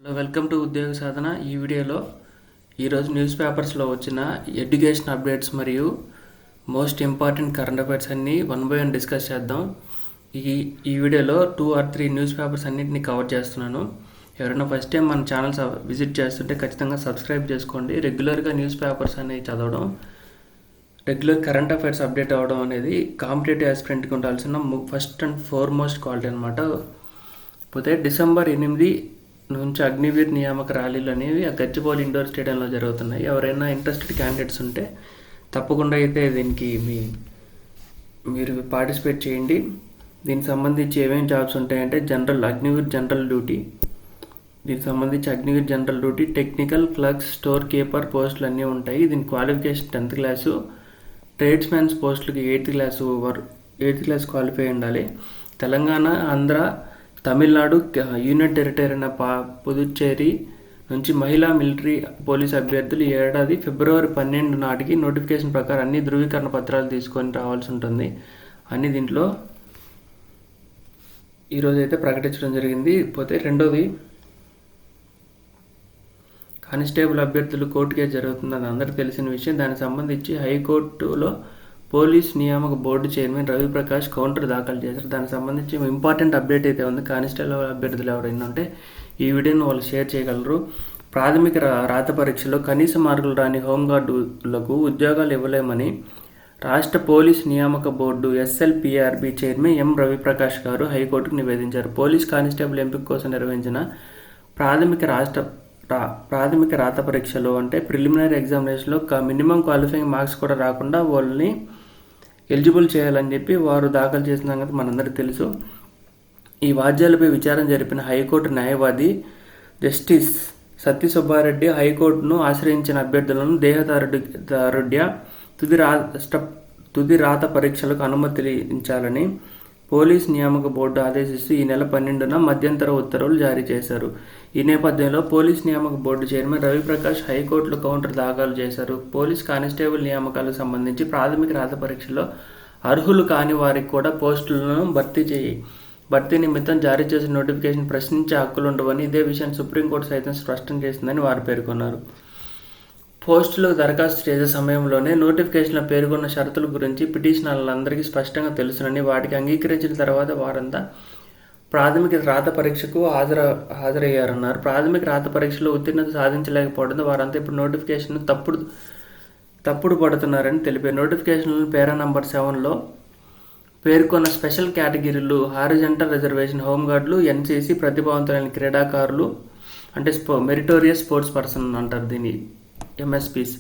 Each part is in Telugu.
హలో, వెల్కమ్ టు ఉద్యోగ సాధన. ఈ వీడియోలో ఈరోజు న్యూస్ పేపర్స్లో వచ్చిన ఎడ్యుకేషన్ అప్డేట్స్ మరియు మోస్ట్ ఇంపార్టెంట్ కరెంట్ అఫైర్స్ అన్నీ 1 by 1 డిస్కస్ చేద్దాం. ఈ వీడియోలో 2 or 3 న్యూస్ పేపర్స్ అన్నింటినీ కవర్ చేస్తున్నాను. ఎవరైనా ఫస్ట్ టైం మన ఛానల్ విజిట్ చేస్తుంటే ఖచ్చితంగా సబ్స్క్రైబ్ చేసుకోండి. రెగ్యులర్గా న్యూస్ పేపర్స్ అనేవి చదవడం, రెగ్యులర్ కరెంట్ అఫైర్స్ అప్డేట్ అవ్వడం అనేది కాంపిటేటివ్ ఆస్పిరెంట్కి ఉండాల్సిన ఫస్ట్ అండ్ ఫార్మోస్ట్ క్వాలిటీ అనమాట. పోతే December 8 నుంచి అగ్నివీర్ నియామక ర్యాలీలు అనేవి ఆ గచ్చిబౌలి ఇండోర్ స్టేడియంలో జరుగుతున్నాయి. ఎవరైనా ఇంట్రెస్టెడ్ క్యాండిడేట్స్ ఉంటే తప్పకుండా అయితే దీనికి మీరు పార్టిసిపేట్ చేయండి. దీనికి సంబంధించి ఏమేమి జాబ్స్ ఉంటాయంటే అగ్నివీర్ జనరల్ డ్యూటీ, దీనికి సంబంధించి Agniveer general duty, technical clerks, store keeper పోస్టులు అన్నీ ఉంటాయి. దీని క్వాలిఫికేషన్ 10th క్లాసు, ట్రేడ్స్మెన్స్ పోస్టులకి 8th క్లాస్ క్వాలిఫై ఉండాలి. తెలంగాణ, ఆంధ్ర, తమిళనాడు, యూనియన్ టెరిటరీ అయిన పుదుచ్చేరి నుంచి మహిళా మిలిటరీ పోలీస్ అభ్యర్థులు ఈ ఏడాది February 12 నాటికి నోటిఫికేషన్ ప్రకారం అన్ని ధృవీకరణ పత్రాలు తీసుకొని రావాల్సి ఉంటుంది. అన్ని దీంట్లో ఈరోజు అయితే ప్రకటించడం జరిగింది. పోతే రెండోది, కానిస్టేబుల్ అభ్యర్థులు కోర్టు కేసు జరుగుతుందని అందరికీ తెలిసిన విషయం. దానికి సంబంధించి హైకోర్టులో పోలీస్ నియామక బోర్డు చైర్మన్ రవిప్రకాష్ కౌంటర్ దాఖలు చేశారు. దానికి సంబంధించి ఇంపార్టెంట్ అప్డేట్ అయితే ఉంది. కానిస్టేబుల్ అభ్యర్థులు ఎవరైనా ఉంటే ఈ వీడియోను వాళ్ళు షేర్ చేయగలరు. ప్రాథమిక రాత పరీక్షలో కనీస మార్కులు రాని హోంగార్డులకు ఉద్యోగాలు ఇవ్వలేమని రాష్ట్ర పోలీస్ నియామక board SLPRB chairman M Ravi Prakash గారు హైకోర్టుకు నివేదించారు. పోలీస్ కానిస్టేబుల్ ఎంపిక కోసం నిర్వహించిన ప్రాథమిక రాత పరీక్షలో అంటే ప్రిలిమినరీ ఎగ్జామినేషన్లో మినిమం క్వాలిఫైయింగ్ మార్క్స్ కూడా రాకుండా వాళ్ళని ఎలిజిబుల్ చేయాలని చెప్పి వారు దాఖలు చేసిన సంగతి మనందరికీ తెలుసు. ఈ వాద్యాలపై విచారణ జరిపిన హైకోర్టు న్యాయవాది జస్టిస్ సత్య సుబ్బారెడ్డి హైకోర్టును ఆశ్రయించిన అభ్యర్థులను దేహదారుఢ్య తుది రాత పరీక్షలకు అనుమతించాలని పోలీస్ నియామక బోర్డు ఆదేశిస్తూ ఈ నెల 12న మధ్యంతర ఉత్తర్వులు జారీ చేశారు. ఈ నేపథ్యంలో పోలీస్ నియామక బోర్డు చైర్మన్ రవిప్రకాష్ హైకోర్టులో కౌంటర్ దాఖలు చేశారు. పోలీస్ కానిస్టేబుల్ నియామకాలకు సంబంధించి ప్రాథమిక రాత పరీక్షలో అర్హులు కాని వారికి కూడా పోస్టులను భర్తీ నిమిత్తం జారీ చేసిన నోటిఫికేషన్ ప్రశ్నించే హక్కులు ఉండవని, ఇదే విషయాన్ని సుప్రీంకోర్టు సైతం స్పష్టం చేసిందని వారు పేర్కొన్నారు. పోస్టులకు దరఖాస్తు చేసే సమయంలోనే నోటిఫికేషన్లో పేర్కొన్న షరతుల గురించి పిటిషనర్లందరికీ స్పష్టంగా తెలుసునని, వాటికి అంగీకరించిన తర్వాత వారంతా ప్రాథమిక రాత పరీక్షకు హాజరయ్యారన్నారు. ప్రాథమిక రాత పరీక్షలో ఉత్తీర్ణత సాధించలేకపోవడంతో వారంతా ఇప్పుడు నోటిఫికేషన్ తప్పుడు పడుతున్నారని తెలిపారు. నోటిఫికేషన్లో పేరా నంబర్ 7లో పేర్కొన్న స్పెషల్ కేటగిరీలు హారిజంటల్ రిజర్వేషన్ హోంగార్డులు, NCC ప్రతిభావంతులైన క్రీడాకారులు అంటే మెరిటోరియస్ స్పోర్ట్స్ పర్సన్ అంటారు దీన్ని, MSPs,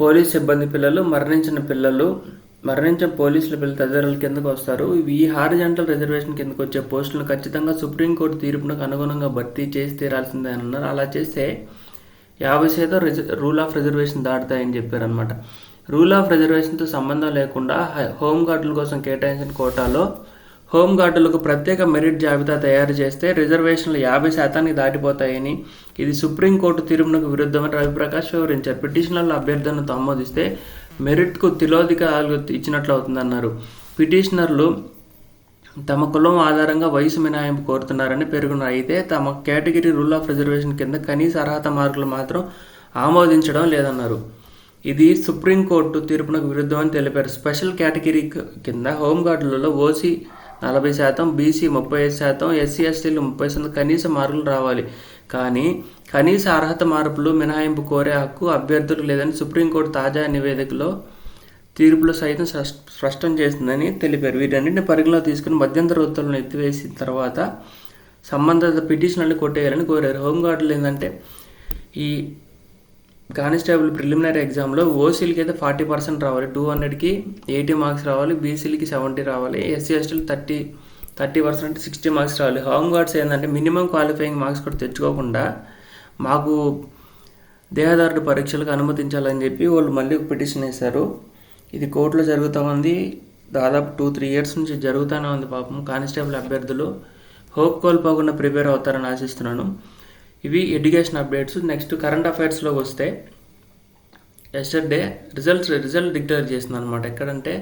పోలీస్ సిబ్బంది పిల్లలు, మరణించిన పోలీసుల పిల్లలు తదితరుల కిందకు వస్తారు. ఈ హారిజంటల్ రిజర్వేషన్ కిందకు వచ్చే పోస్టులను ఖచ్చితంగా సుప్రీంకోర్టు తీర్పునకు అనుగుణంగా భర్తీ చేసి తీరాల్సిందే అని అన్నారు. అలా చేస్తే 50% రూల్ ఆఫ్ రిజర్వేషన్ దాటుతాయని చెప్పారనమాట. రూల్ ఆఫ్ రిజర్వేషన్తో సంబంధం లేకుండా హోంగార్డుల కోసం కేటాయించిన కోటాలో హోంగార్డులకు ప్రత్యేక మెరిట్ జాబితా తయారు చేస్తే రిజర్వేషన్లు 50% దాటిపోతాయని, ఇది సుప్రీంకోర్టు తీర్పునకు విరుద్ధమని రవిప్రకాష్ వివరించారు. పిటిషనర్ల అభ్యర్థనను ఆమోదిస్తే మెరిట్కు తిలోదకాలు ఇచ్చినట్లు అవుతుందన్నారు. పిటిషనర్లు తమ కులం ఆధారంగా వయసు మినహాయింపు కోరుతున్నారని పేర్కొన్నారు. అయితే తమ కేటగిరీ రూల్ ఆఫ్ రిజర్వేషన్ కింద కనీస అర్హత మార్కులు మాత్రం ఆమోదించడం లేదన్నారు. ఇది సుప్రీంకోర్టు తీర్పునకు విరుద్ధమని తెలిపారు. స్పెషల్ కేటగిరీ కింద హోంగార్డులలో OC 40%, BC 35%, SC STలు 30% కనీస మార్కులు రావాలి. కానీ కనీస అర్హత మార్పులు మినహాయింపు కోరే హక్కు అభ్యర్థులకు లేదని సుప్రీంకోర్టు తాజా తీర్పులో సైతం స్పష్టం చేసిందని తెలిపారు. వీటన్నింటిని పరిగణలో తీసుకుని మధ్యంతర ఉత్తర్వులను ఎత్తివేసిన తర్వాత సంబంధిత పిటిషనర్లు కొట్టేయాలని కోరారు. హోంగార్డులు ఏంటంటే ఈ కానిస్టేబుల్ ప్రిలిమినరీ ఎగ్జామ్లో ఓసీలకి అయితే 40% రావాలి, 200కి 80 మార్క్స్ రావాలి, బీసీలకి 70 రావాలి, SC STలు 30% 60 మార్క్స్ రావాలి. హోంగార్డ్స్ ఏంటంటే మినిమం క్వాలిఫైయింగ్ మార్క్స్ కూడా తెచ్చుకోకుండా మాకు దేహదారుడు పరీక్షలకు అనుమతించాలని చెప్పి వాళ్ళు మళ్ళీ పిటిషన్ వేశారు. ఇది కోర్టులో జరుగుతూ ఉంది. దాదాపు 2-3 years నుంచి జరుగుతూనే ఉంది. పాపం కానిస్టేబుల్ అభ్యర్థులు హోప్ కోల్పోకుండా ప్రిపేర్ అవుతారని ఆశిస్తున్నాను. ఇవి ఎడ్యుకేషన్ అప్డేట్స్. నెక్స్ట్ కరెంట్ అఫైర్స్లోకి వస్తే ఎస్టర్డే రిజల్ట్ డిక్లేర్ చేసింది అనమాట. ఎక్కడంటే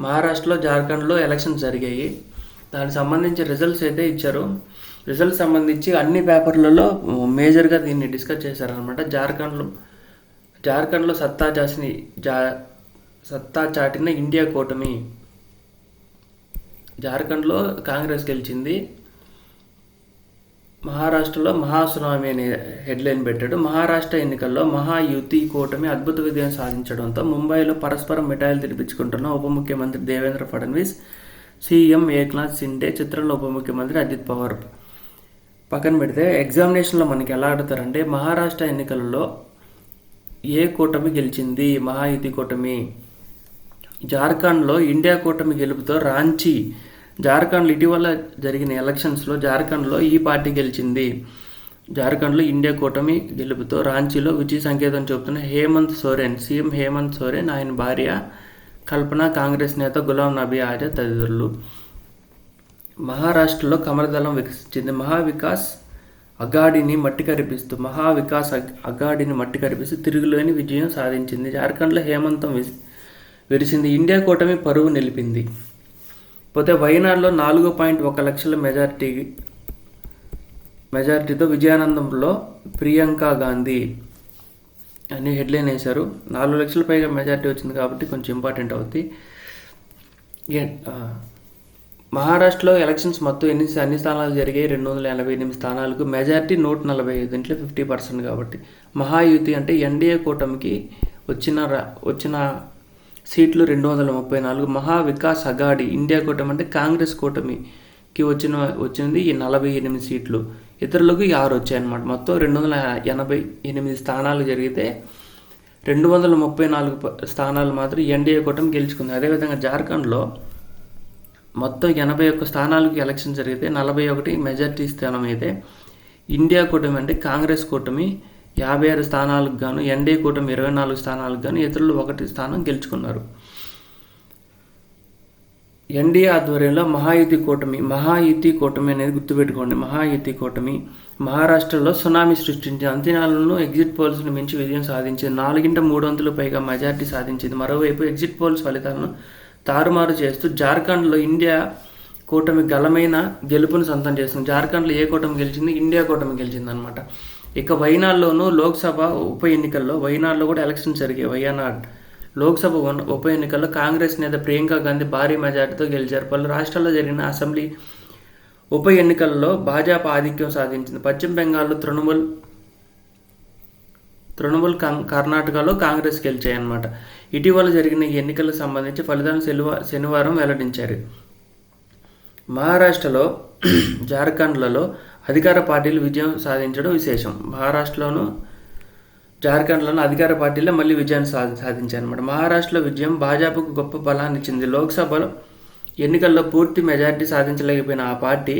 మహారాష్ట్రలో, జార్ఖండ్లో ఎలక్షన్స్ జరిగాయి. దానికి సంబంధించి రిజల్ట్స్ అయితే ఇచ్చారు. రిజల్ట్ సంబంధించి అన్ని పేపర్లలో మేజర్గా దీన్ని డిస్కస్ చేశారనమాట. జార్ఖండ్లో సత్తా చాటిన ఇండియా కూటమి. జార్ఖండ్లో కాంగ్రెస్ గెలిచింది. మహారాష్ట్రలో మహాసునామీ అనే హెడ్లైన్ పెట్టాడు. మహారాష్ట్ర ఎన్నికల్లో మహాయుతి కూటమి అద్భుత విజయం సాధించడంతో ముంబైలో పరస్పరం మిఠాయిలు తినిపించుకుంటున్న ఉప ముఖ్యమంత్రి దేవేంద్ర ఫడ్నవీస్, సీఎం ఏక్నాథ్ షిండే, చిత్రంలో ఉప ముఖ్యమంత్రి అజిత్ పవార్. పక్కన పెడితే ఎగ్జామినేషన్లో మనకి ఎలా ఆడతారంటే మహారాష్ట్ర ఎన్నికలలో ఏ కూటమి గెలిచింది? మహాయుతి కూటమి. జార్ఖండ్లో ఇండియా కూటమి గెలుపుతో రాంచీ. జార్ఖండ్లో ఇటీవల జరిగిన ఎలక్షన్స్లో జార్ఖండ్లో ఈ పార్టీ గెలిచింది. జార్ఖండ్లో ఇండియా కూటమి గెలుపుతో రాంచీలో విజయ సంకేతం చూపుతున్న సీఎం హేమంత్ సోరెన్, ఆయన భార్య కల్పన, కాంగ్రెస్ నేత గులాం నబీ ఆజాద్ తదితరులు. మహారాష్ట్రలో కమలదళం వికసించింది. మహావికాస్ అఘాడీని మట్టి కరిపిస్తూ తిరుగులేని విజయం సాధించింది. జార్ఖండ్లో హేమంతం విరిసింది. ఇండియా కూటమి పరువు నిలిపింది. పోతే వయనాడులో 4.1 లక్షల మెజార్టీతో విజయానందంలో ప్రియాంక గాంధీ అని హెడ్లైన్ వేశారు. 4 లక్షల పైగా మెజార్టీ వచ్చింది కాబట్టి కొంచెం ఇంపార్టెంట్ అవుతుంది. మహారాష్ట్రలో ఎలక్షన్స్ మొత్తం అన్ని స్థానాలు జరిగాయి. 288 స్థానాలకు. మెజార్టీ 145, దీంట్లో 50% కాబట్టి. మహాయుతి అంటే ఎన్డీఏ కూటమికి వచ్చిన సీట్లు 234. మహావికాస్ అఘాడీ ఇండియా కూటమి అంటే కాంగ్రెస్ కూటమికి వచ్చింది ఈ 48 సీట్లు. ఇతరులకు 6 వచ్చాయన్నమాట. మొత్తం 288 స్థానాలు జరిగితే 234 స్థానాలు మాత్రం ఎన్డీఏ కూటమి గెలుచుకుంది. అదేవిధంగా జార్ఖండ్లో మొత్తం 81 స్థానాలకు ఎలక్షన్ జరిగితే 41 మెజార్టీ స్థానం అయితే ఇండియా కూటమి అంటే కాంగ్రెస్ కూటమి 56 స్థానాలకు గాను, ఎన్డీఏ కూటమి 24 స్థానాలకు గాను, ఇతరులు 1 స్థానం గెలుచుకున్నారు. ఎన్డీఏ ఆధ్వర్యంలో మహాయుతి కూటమి అనేది గుర్తుపెట్టుకోండి. మహాయుతి కూటమి మహారాష్ట్రలో సునామీ సృష్టించి అంచనాలను ఎగ్జిట్ పోల్స్ను మించి విజయం సాధించింది. 4/3 పైగా మెజార్టీ సాధించింది. మరోవైపు ఎగ్జిట్ పోల్స్ ఫలితాలను తారుమారు చేస్తూ జార్ఖండ్లో ఇండియా కూటమి గలమైన గెలుపును సొంతం చేస్తుంది. జార్ఖండ్లో ఏ కూటమి గెలిచింది? ఇండియా కూటమి గెలిచింది అనమాట. ఇక వయనాడ్లోనూ లోక్సభ ఉప ఎన్నికల్లో వయనాడ్లో కూడా ఎలక్షన్స్ జరిగాయి. వయనాడ్ లోక్సభ ఉప ఎన్నికల్లో కాంగ్రెస్ నేత ప్రియాంక గాంధీ భారీ మెజార్టీతో గెలిచారు. పలు రాష్ట్రాల్లో జరిగిన అసెంబ్లీ ఉప ఎన్నికల్లో భాజపా ఆధిక్యం సాధించింది. పశ్చిమ బెంగాల్లో తృణమూల్, కర్ణాటకలో కాంగ్రెస్ గెలిచాయన్నమాట. ఇటీవల జరిగిన ఈ ఎన్నికలకు సంబంధించి ఫలితాలను శనివారం వెల్లడించారు. మహారాష్ట్రలో, జార్ఖండ్లలో అధికార పార్టీలు విజయం సాధించడం విశేషం. మహారాష్ట్రలోను, జార్ఖండ్లోను అధికార పార్టీలే మళ్ళీ విజయాన్ని సాధించారన్నమాట. మహారాష్ట్రలో విజయం భాజపాకు గొప్ప బలాన్ని ఇచ్చింది. లోక్సభ ఎన్నికల్లో పూర్తి మెజార్టీ సాధించలేకపోయిన ఆ పార్టీ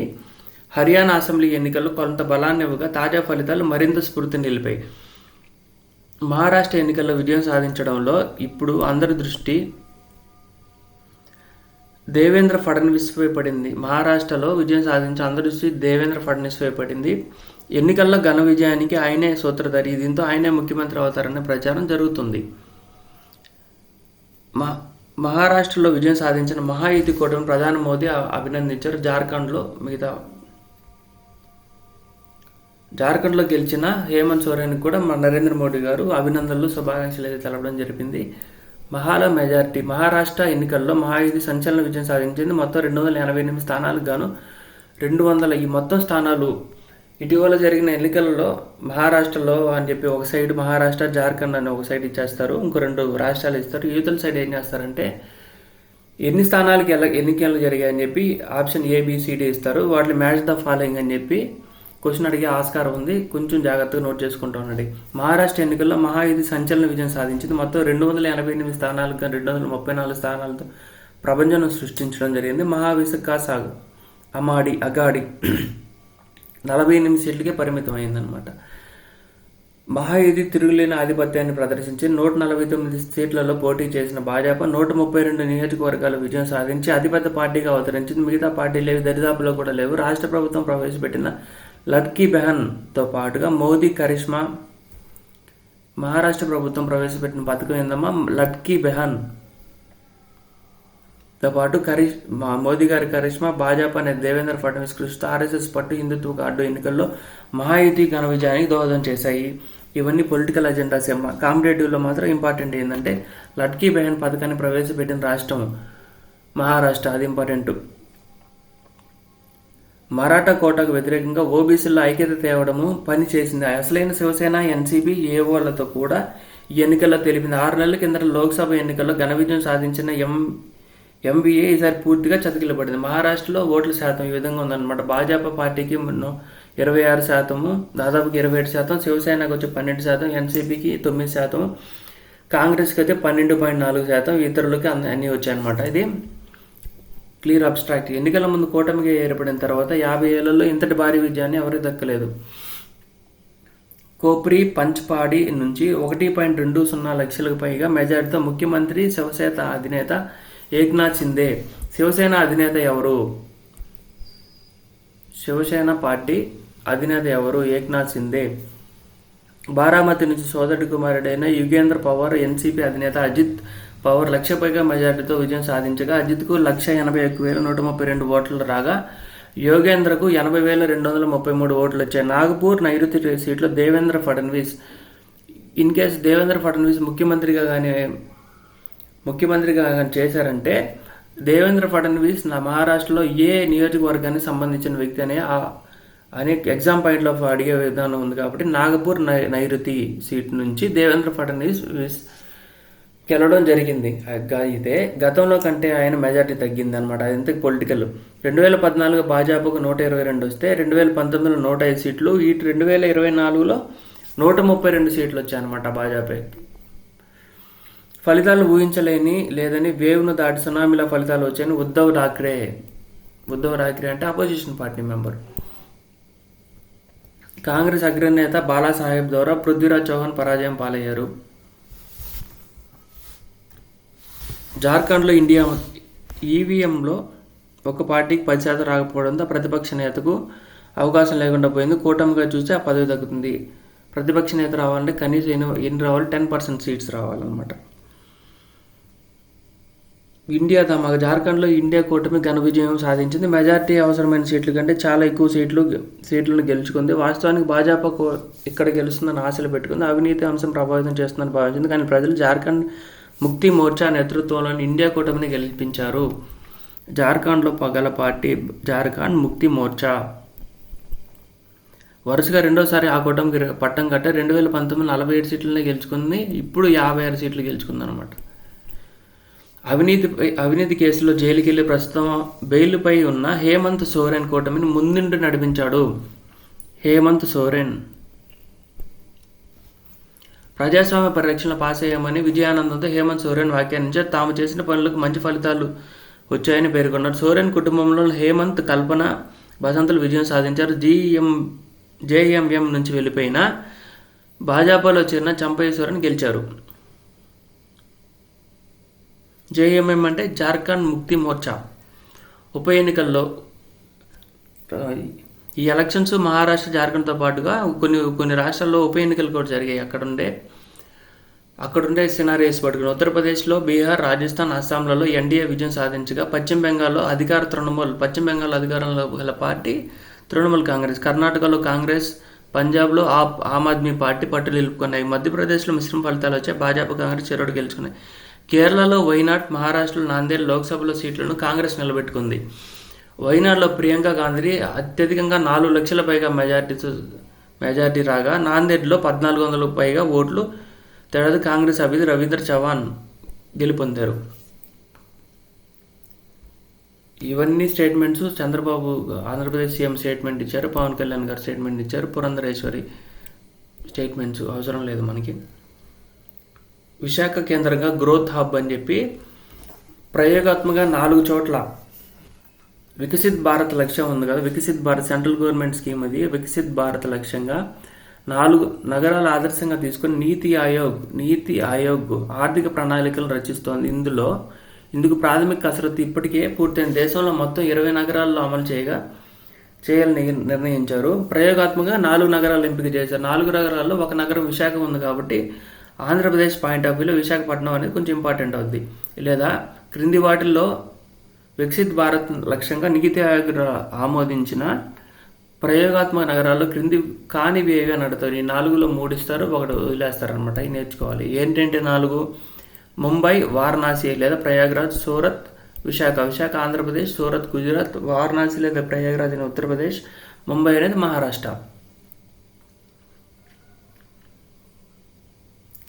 హర్యానా అసెంబ్లీ ఎన్నికల్లో కొంత బలాన్ని ఇవ్వగా తాజా ఫలితాలు మరింత స్ఫూర్తిని నిలిపాయి. మహారాష్ట్ర ఎన్నికల్లో విజయం సాధించడంలో ఇప్పుడు అందరి దృష్టి దేవేంద్ర ఫడ్నవీస్పై పడింది. మహారాష్ట్రలో విజయం సాధించి అందరి దృష్టి దేవేంద్ర ఫడ్నవీస్పై పడింది. ఎన్నికల్లో ఘన విజయానికి ఆయనే సూత్రధారి. దీంతో ఆయనే ముఖ్యమంత్రి అవుతారనే ప్రచారం జరుగుతుంది. మహారాష్ట్రలో విజయం సాధించిన మహాయుతి కూటమిని ప్రధాని మోదీ అభినందించారు. జార్ఖండ్లో గెలిచిన హేమంత్ సోరెన్ కూడా నరేంద్ర మోడీ గారు అభినందనలు, శుభాకాంక్షలు అయితే తెలపడం జరిపింది. మహారాష్ట్ర ఎన్నికల్లో మహాయుతి సంచలన విజయం సాధించింది. మొత్తం 288 స్థానాలకు గాను 200 ఈ మొత్తం స్థానాలు ఇటీవల జరిగిన ఎన్నికలలో మహారాష్ట్రలో అని చెప్పి ఒక సైడ్ మహారాష్ట్ర, జార్ఖండ్ అని ఒక సైడ్ ఇచ్చేస్తారు, ఇంకో 2 రాష్ట్రాలు ఇస్తారు. యూతల సైడ్ ఏం చేస్తారంటే ఎన్ని స్థానాలకి ఎన్నికలు జరిగాయని చెప్పి ఆప్షన్ ABCD ఇస్తారు. వాటిని మ్యాచ్ ద ఫాలోయింగ్ అని చెప్పి క్వశ్చన్ అడిగే ఆస్కారం ఉంది. కొంచెం జాగ్రత్తగా నోట్ చేసుకుంటూ ఉండండి. మహారాష్ట్ర ఎన్నికల్లో మహాయుతి సంచలన విజయం సాధించింది. మొత్తం 288 స్థానాలకు 234 స్థానాలతో ప్రభంజనం సృష్టించడం జరిగింది. మహావికాస్ అఘాడీ 48 సీట్లకే పరిమితం అయిందనమాట. మహాయుతి తిరుగులేని ఆధిపత్యాన్ని ప్రదర్శించి 149 సీట్లలో పోటీ చేసిన భాజపా 132 నియోజకవర్గాల విజయం సాధించి అతిపెద్ద పార్టీగా అవతరించింది. మిగతా పార్టీలు ఏవి దరిదాపులో కూడా లేవు. రాష్ట్ర ప్రభుత్వం ప్రవేశపెట్టిన లడ్కీ బెహన్తో పాటుగా మోదీ కరిష్మా. మహారాష్ట్ర ప్రభుత్వం ప్రవేశపెట్టిన పథకం ఏందమ్మా? లడ్కీ బెహన్. పాటు మోదీ గారి కరిష్మా, భాజపా అనే దేవేంద్ర ఫడ్నవీస్ కృషితో ఆర్ఎస్ఎస్ పట్టు హిందుత్వ కార్డు ఎన్నికల్లో మహాయుతి ఘన విజయానికి దోహదం చేశాయి. ఇవన్నీ పొలిటికల్ అజెండాస్ ఏమో. కాంపిటేటివ్లో మాత్రం ఇంపార్టెంట్ ఏంటంటే లడ్కీ బెహన్ పథకాన్ని ప్రవేశపెట్టిన రాష్ట్రం మహారాష్ట్ర, అది ఇంపార్టెంట్. మరాఠా కోటాకు వ్యతిరేకంగా ఓబీసీల్లో ఐక్యత తేవడము పని చేసింది. అసలైన శివసేన, ఎన్సీపీ, ఏఓలతో కూడా ఈ ఎన్నికల్లో తెలిపింది. 6 నెలల కిందట లోక్సభ ఎన్నికల్లో ఘన విజయం సాధించిన ఎంవీఏ ఈసారి పూర్తిగా చతికిలబడింది. మహారాష్ట్రలో ఓట్ల శాతం ఈ విధంగా ఉందన్నమాట. భాజపా పార్టీకి 26%, దాదాపుకి 27%, శివసేనకు వచ్చి 12%, ఎన్సీపీకి 9%, కాంగ్రెస్కి అయితే 12.4%, ఇతరులకి అన్నీ వచ్చాయన్నమాట. ఇది క్లియర్ అబ్స్ట్రాక్ట్. ఎన్నికల ముందు కూటమిగా ఏర్పడిన తర్వాత 50 ఏళ్లలో ఇంతటి భారీ విజయాన్ని ఎవరికి దక్కలేదు. కోప్రి, పంచ్పాడి నుంచి 1.20 లక్షలకు పైగా మెజారిటీతో ముఖ్యమంత్రి శివసేన అధినేత ఏక్నాథ్ షిండే. శివసేన అధినేత ఎవరు? శివసేన పార్టీ అధినేత ఎవరు? ఏక్నాథ్ షిండే. బారామతి నుంచి సోదరుడి కుమారుడైన యుగేంద్ర పవార్ ఎన్సీపీ అధినేత అజిత్ పవార్ 1,00,000 పైగా మెజారిటీతో విజయం సాధించగా అజిత్కు 1,81,132 ఓట్లు రాగా యోగేంద్రకు 80,233 ఓట్లు వచ్చాయి. నాగపూర్, నైరుతి సీట్లో దేవేంద్ర ఫడ్నవీస్. ఇన్ కేసు దేవేంద్ర ఫడ్నవీస్ ముఖ్యమంత్రిగా కానీ చేశారంటే దేవేంద్ర ఫడ్నవీస్ మహారాష్ట్రలో ఏ నియోజకవర్గానికి సంబంధించిన వ్యక్తి అనే ఎగ్జామ్ పాయింట్లో అడిగే విధానం ఉంది. కాబట్టి నాగపూర్ నైరుతి సీట్ నుంచి దేవేంద్ర ఫడ్నవీస్ గెలవడం జరిగింది. అయితే గతంలో కంటే ఆయన మెజార్టీ తగ్గింది అనమాట. అది ఇంతకు పొలిటికల్. 2014 భాజపాకు 122 వస్తే 2019లో 105 సీట్లు, 2024లో 132 సీట్లు వచ్చాయన్నమాట భాజపాకి. ఫలితాలు లేదని వేవ్ను దాటి సునామీల ఫలితాలు వచ్చాయని ఉద్ధవ్ ఠాక్రే అంటే అపోజిషన్ పార్టీ మెంబర్. కాంగ్రెస్ అగ్రనేత బాలాసాహెబ్ ద్వారా పృథ్వీరాజ్ చౌహాన్ పరాజయం పాలయ్యారు. జార్ఖండ్లో ఇండియా ఈవీఎంలో ఒక పార్టీకి 10% రాకపోవడంతో ప్రతిపక్ష నేతకు అవకాశం లేకుండా పోయింది. కూటమిగా చూస్తే ఆ పదవి దక్కుతుంది. ప్రతిపక్ష నేత రావాలంటే కనీసం ఎన్ని రావాలి? 10% సీట్స్ రావాలన్నమాట. జార్ఖండ్లో ఇండియా కూటమి ఘన విజయం సాధించింది. మెజార్టీ అవసరమైన సీట్ల కంటే చాలా ఎక్కువ సీట్లను గెలుచుకుంది. వాస్తవానికి భాజపా ఇక్కడ గెలుస్తుందని ఆశలు పెట్టుకుంది. అవినీతి అంశం ప్రభావితం చేస్తుందని భావించింది. కానీ ప్రజలు జార్ఖండ్ ముక్తి మోర్చా నేతృత్వంలోని ఇండియా కూటమిని గెలిపించారు. జార్ఖండ్లో గల పార్టీ జార్ఖండ్ ముక్తి మోర్చా వరుసగా రెండోసారి ఆ కూటమికి పట్టం కట్టే 2019 47 సీట్లనే గెలుచుకుంది. ఇప్పుడు 56 సీట్లు గెలుచుకుందనమాట. అవినీతి కేసులో జైలుకెళ్లి ప్రస్తుతం బెయిల్పై ఉన్న హేమంత్ సోరెన్ కూటమిని ముందుండి నడిపించాడు. హేమంత్ సోరెన్ ప్రజాస్వామ్య పరిరక్షణ పాస్ అయ్యామని విజయానందంతో హేమంత్ సోరెన్ వ్యాఖ్యానించారు. తాము చేసిన పనులకు మంచి ఫలితాలు వచ్చాయని పేర్కొన్నారు. సోరెన్ కుటుంబంలో హేమంత్, కల్పన బసంతులు విజయం సాధించారు. జేఎంఎం నుంచి వెళ్ళిపోయిన భాజపాలో చేరిన చంపయ్య సోరెన్ గెలిచారు. జేఎంఎం అంటే జార్ఖండ్ ముక్తి మోర్చా. ఉప ఎన్నికల్లో ఈ ఎలక్షన్స్ మహారాష్ట్ర, జార్ఖండ్తో పాటుగా కొన్ని రాష్ట్రాల్లో ఉప ఎన్నికలు కూడా జరిగాయి. అక్కడుండే సినారీస్ పట్టుకుని ఉత్తరప్రదేశ్లో, బీహార్, రాజస్థాన్, అస్సాంలలో ఎన్డీఏ విజయం సాధించగా పశ్చిమ బెంగాల్లో అధికారంలో గల పార్టీ తృణమూల్ కాంగ్రెస్, కర్ణాటకలో కాంగ్రెస్, పంజాబ్లో ఆమ్ ఆద్మీ పార్టీ పట్టు నిలుపుకున్నాయి. మధ్యప్రదేశ్లో మిశ్రమ ఫలితాలు వచ్చాయి. భాజపా, కాంగ్రెస్ చెరోడు గెలుచుకున్నాయి. కేరళలో వైనాడ్, మహారాష్ట్రలో నాందేడ్ లోక్సభలో సీట్లను కాంగ్రెస్ నిలబెట్టుకుంది. వైనాడ్లో ప్రియాంక గాంధీ అత్యధికంగా 4 లక్షల పైగా మెజార్టీ రాగా నాందేడ్లో 1,400 పైగా ఓట్లు తేడాతో కాంగ్రెస్ అభ్యర్థి రవీంద్ర చవాన్ గెలుపొందారు. ఇవన్నీ statements Chandrababu Andhra Pradesh CM statement ఇచ్చారు, పవన్ కళ్యాణ్ గారు స్టేట్మెంట్ ఇచ్చారు, పురంధరేశ్వరి స్టేట్మెంట్స్ అవసరం లేదు మనకి. విశాఖ కేంద్రంగా గ్రోత్ హబ్ అని చెప్పి ప్రయోగాత్మకంగా 4 చోట్ల వికసిత్ భారత్ లక్ష్యం ఉంది కదా, Viksit Bharat central government scheme అది. వికసిత్ భారత్ లక్ష్యంగా 4 నగరాల ఆదర్శంగా తీసుకొని నీతి ఆయోగ్ ఆర్థిక ప్రణాళికలు రచిస్తోంది. ఇందుకు ప్రాథమిక కసరత్తు ఇప్పటికే పూర్తయిన. దేశంలో మొత్తం 20 నగరాల్లో అమలు చేయాలని నిర్ణయించారు. ప్రయోగాత్మకంగా 4 నగరాలు ఎంపిక చేశారు. 4 నగరాల్లో ఒక నగరం విశాఖ ఉంది కాబట్టి ఆంధ్రప్రదేశ్ పాయింట్ ఆఫ్ వ్యూలో విశాఖపట్నం అనేది కొంచెం ఇంపార్టెంట్ అవుద్ది. లేదా క్రింది వాటిల్లో వికసిత్ భారత్ లక్ష్యంగా నీతి ఆయోగ్ ఆమోదించిన ప్రయోగాత్మక నగరాల్లో క్రింది కానివి ఏవి అని అడుగుతారు. ఈ 4లో 3 ఇస్తారు, ఒకటి వదిలేస్తారు అనమాట. ఇవి నేర్చుకోవాలి. ఏంటంటే 4: ముంబై, వారణాసి లేదా ప్రయాగ్రాజ్, సూరత్, విశాఖ. విశాఖ ఆంధ్రప్రదేశ్, సూరత్ గుజరాత్, వారణాసి లేదా ప్రయాగ్రాజ్ అని ఉత్తరప్రదేశ్, ముంబై అనేది మహారాష్ట్ర.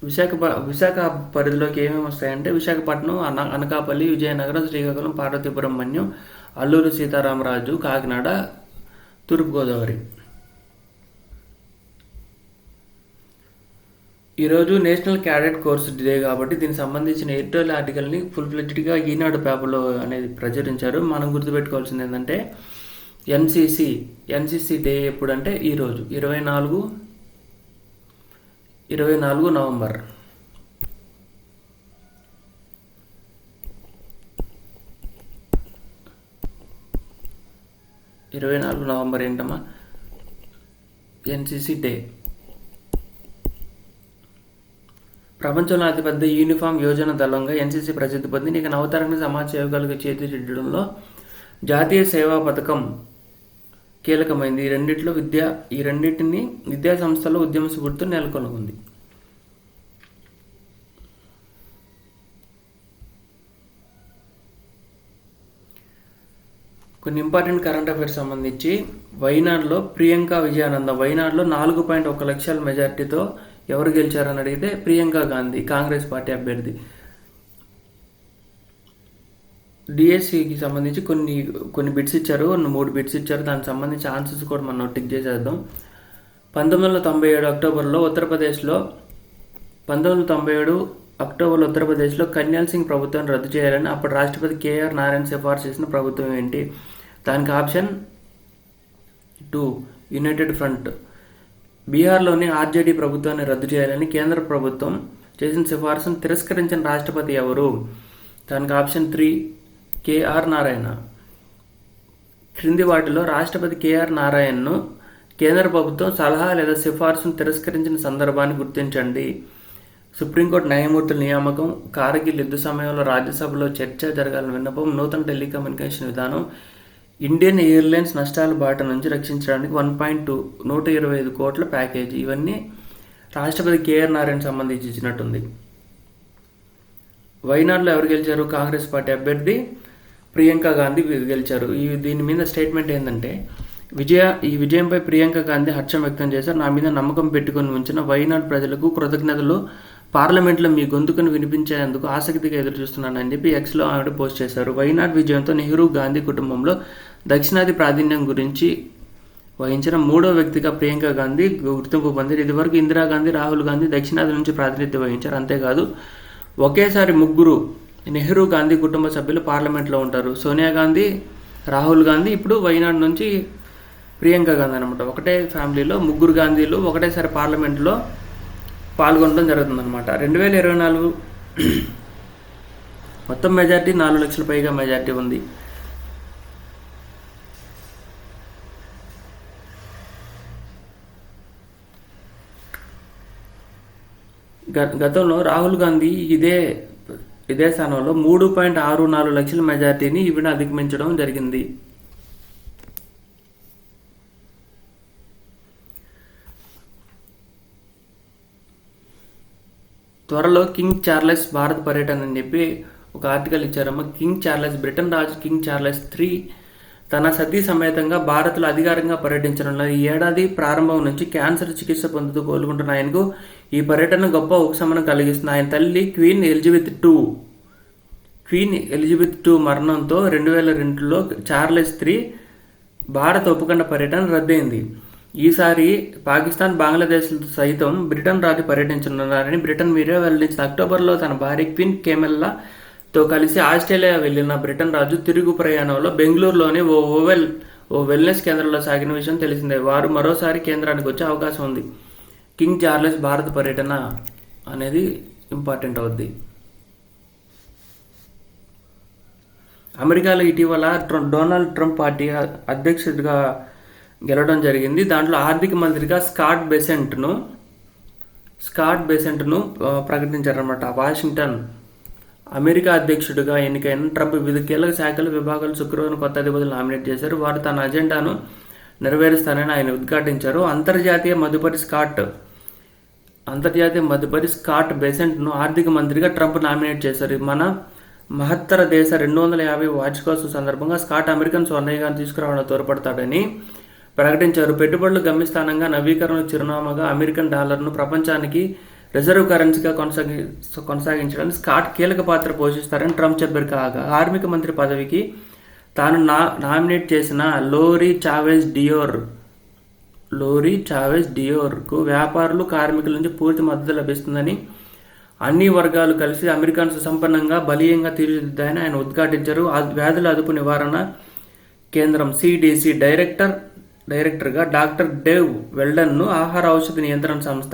విశాఖ పరిధిలోకి ఏమేమి వస్తాయంటే విశాఖపట్నం, అనకాపల్లి, విజయనగరం, శ్రీకాకుళం, పార్వతీపురం మన్యం, అల్లూరు సీతారామరాజు, కాకినాడ, తూర్పుగోదావరి. ఈరోజు నేషనల్ క్యాడెట్ కోర్స్ డే కాబట్టి దీనికి సంబంధించిన ఎడిటోరియల్ ఆర్టికల్ని ఫుల్ ఫ్లెడ్జ్డ్గా ఈనాడు పేపర్లో అనేది ప్రచురించారు. మనం గుర్తుపెట్టుకోవాల్సింది ఏంటంటే ఎన్సిసి డే ఎప్పుడంటే ఈరోజు 24 నవంబర్. ఏంటమ్మా? NCC day. ప్రపంచంలో అతిపెద్ద యూనిఫామ్ యోజన దళంగా ఎన్సిసి ప్రసిద్ధి పొంది ఇక నవతరంగ సమాజ సేవకులకు చేతిదిద్దడంలో జాతీయ సేవా పథకం కీలకమైంది. ఈ రెండింటిని విద్యా సంస్థలో ఉద్యమ స్ఫూర్తి నెలకొల్పింది. కొన్ని ఇంపార్టెంట్ కరెంట్ అఫైర్స్ సంబంధించి వైనాడులో ప్రియాంక విజయానంద. వైనాడులో 4.1 లక్షల మెజార్టీతో ఎవరు గెలిచారని అడిగితే ప్రియాంక గాంధీ, కాంగ్రెస్ పార్టీ అభ్యర్థి. డిఎస్సికి సంబంధించి కొన్ని బిట్స్ ఇచ్చారు, 3 బిట్స్ ఇచ్చారు. దానికి సంబంధించి ఆన్సర్స్ కూడా మనం టిక్ చేసేద్దాం. 1997 ఉత్తరప్రదేశ్లో కన్యాల్ సింగ్ ప్రభుత్వాన్ని రద్దు చేయాలని అప్పుడు రాష్ట్రపతి కేఆర్ నారాయణ సిఫార్సు చేసిన ప్రభుత్వం ఏంటి? దానికి ఆప్షన్ 2 యునైటెడ్ ఫ్రంట్. బీహార్లోని ఆర్జేడీ ప్రభుత్వాన్ని రద్దు చేయాలని కేంద్ర ప్రభుత్వం చేసిన సిఫార్సును తిరస్కరించిన రాష్ట్రపతి ఎవరు? దానికి ఆప్షన్ 3 కేఆర్ నారాయణ. క్రింది వాటిలో రాష్ట్రపతి కేఆర్ నారాయణను కేంద్ర ప్రభుత్వం సలహా లేదా సిఫార్సును తిరస్కరించిన సందర్భాన్ని గుర్తించండి. సుప్రీంకోర్టు న్యాయమూర్తుల నియామకం, కార్గిల్ యుద్ధ సమయంలో రాజ్యసభలో చర్చ జరగాలని విన్నపం, నూతన టెలికమ్యూనికేషన్ విధానం, ఇండియన్ ఎయిర్లైన్స్ నష్టాల బాట నుంచి రక్షించడానికి 125 కోట్ల ప్యాకేజీ. ఇవన్నీ రాష్ట్రపతి కేఆర్ నారాయణ సంబంధించి ఇచ్చినట్టుంది. వైనాడులో ఎవరు గెలిచారు? కాంగ్రెస్ పార్టీ అభ్యర్థి ప్రియాంక గాంధీ గెలిచారు. దీని మీద స్టేట్మెంట్ ఏంటంటే ఈ విజయంపై ప్రియాంక గాంధీ హర్షం వ్యక్తం చేశారు. నా మీద నమ్మకం పెట్టుకుని ఉంచిన వైనాడు ప్రజలకు కృతజ్ఞతలు. పార్లమెంట్లో మీ గొంతుకును వినిపించేందుకు ఆసక్తిగా ఎదురుచూస్తున్నానని చెప్పి ఎక్స్లో ఆవిడ పోస్ట్ చేశారు. వైనాడు విజయంతో నెహ్రూ గాంధీ కుటుంబంలో దక్షిణాది ప్రాధాన్యం గురించి వహించిన 3వ వ్యక్తిగా ప్రియాంక గాంధీ గుర్తింపు పొందారు. ఇదివరకు ఇందిరాగాంధీ, రాహుల్ గాంధీ దక్షిణాది నుంచి ప్రాతినిధ్యం వహించారు. అంతేకాదు ఒకేసారి 3 నెహ్రూ గాంధీ కుటుంబ సభ్యులు పార్లమెంట్లో ఉంటారు. సోనియా గాంధీ, రాహుల్ గాంధీ, ఇప్పుడు వైనాడు నుంచి ప్రియాంక గాంధీ అనమాట. ఒకటే ఫ్యామిలీలో 3 గాంధీలు ఒకటేసారి పార్లమెంట్లో పాల్గొనడం జరుగుతుందన్నమాట. 2024 మొత్తం మెజార్టీ 4 లక్షల పైగా మెజార్టీ ఉంది. గతంలో రాహుల్ గాంధీ ఇదే స్థానంలో 3.64 లక్షల మెజార్టీని ఈవిడ అధిగమించడం జరిగింది. త్వరలో కింగ్ చార్లెస్ భారత పర్యటన అని చెప్పి ఒక ఆర్టికల్ ఇచ్చారమ్మ. కింగ్ చార్లెస్, బ్రిటన్ రాజు కింగ్ చార్లెస్ III తన సతీ సమేతంగా భారత్లో అధికారికంగా పర్యటించనున్నారు. ఈ ఏడాది ప్రారంభం నుంచి క్యాన్సర్ చికిత్స పొందుతూ కోలుకుంటున్న ఆయనకు ఈ పర్యటన గొప్ప ఉపశమనం కలిగిస్తుంది. ఆయన తల్లి క్వీన్ ఎలిజబెత్ II మరణంతో 2002లో చార్లెస్ III భారత ఉపఖండ పర్యటన రద్దయింది. ఈసారి పాకిస్తాన్, బంగ్లాదేశ్ సైతం బ్రిటన్ రాజు పర్యటించనున్నారని బ్రిటన్ మీడియా వెల్లడించింది. అక్టోబర్లో తన భార్య క్వీన్ కెమెల్లాతో కలిసి ఆస్ట్రేలియా వెళ్లిన బ్రిటన్ రాజు తిరుగు ప్రయాణంలో బెంగళూరులోని ఓ వెల్నెస్ కేంద్రంలో సాగిన విషయం తెలిసిందే. వారు మరోసారి కేంద్రానికి వచ్చే అవకాశం ఉంది. కింగ్ చార్లెస్ భారత పర్యటన అనేది ఇంపార్టెంట్ అవుద్ది. అమెరికాలో ఇటీవల డొనాల్డ్ ట్రంప్ పార్టీ అధ్యక్షుడిగా గెలవడం జరిగింది. దాంట్లో ఆర్థిక మంత్రిగా స్కాట్ బెసెంట్ను ప్రకటించారనమాట. వాషింగ్టన్ అమెరికా అధ్యక్షుడిగా ఎన్నికైన ట్రంప్ వివిధ కీలక శాఖల విభాగాలు శుక్రవారం కొత్త అధిపతులు నామినేట్ చేశారు. వారు తన అజెండాను నెరవేరుస్తారని ఆయన ఉద్ఘాటించారు. అంతర్జాతీయ మదుపరి స్కాట్ బెసెంట్ను ఆర్థిక మంత్రిగా ట్రంప్ నామినేట్ చేశారు. మన మహత్తర దేశ 250 వార్షికోత్సవం సందర్భంగా స్కాట్ అమెరికన్ స్వర్ణయుగాన్ని తీసుకురావడంలో తోడ్పడతాడని ప్రకటించారు. పెట్టుబడులు గమ్యస్థానంగా, నవీకరణ చిరునామాగా అమెరికన్ డాలర్ను ప్రపంచానికి రిజర్వ్ కరెన్సీగా కొనసాగించడానికి స్కాట్ కీలక పాత్ర పోషిస్తారని ట్రంప్ చెప్పారు. కాగా కార్మిక మంత్రి పదవికి తాను నామినేట్ చేసిన లోరీ చావెజ్ డియోర్కు వ్యాపారులు, కార్మికుల నుంచి పూర్తి మద్దతు లభిస్తుందని, అన్ని వర్గాలు కలిసి అమెరికాను సుసంపన్నంగా బలీయంగా తీర్చిదిద్దాయని ఆయన ఉద్ఘాటించారు. వ్యాధుల అదుపు నివారణ కేంద్రం సిడిసి డైరెక్టర్గా డాక్టర్ డేవ్ వెల్డన్ను, ఆహార ఔషధ నియంత్రణ సంస్థ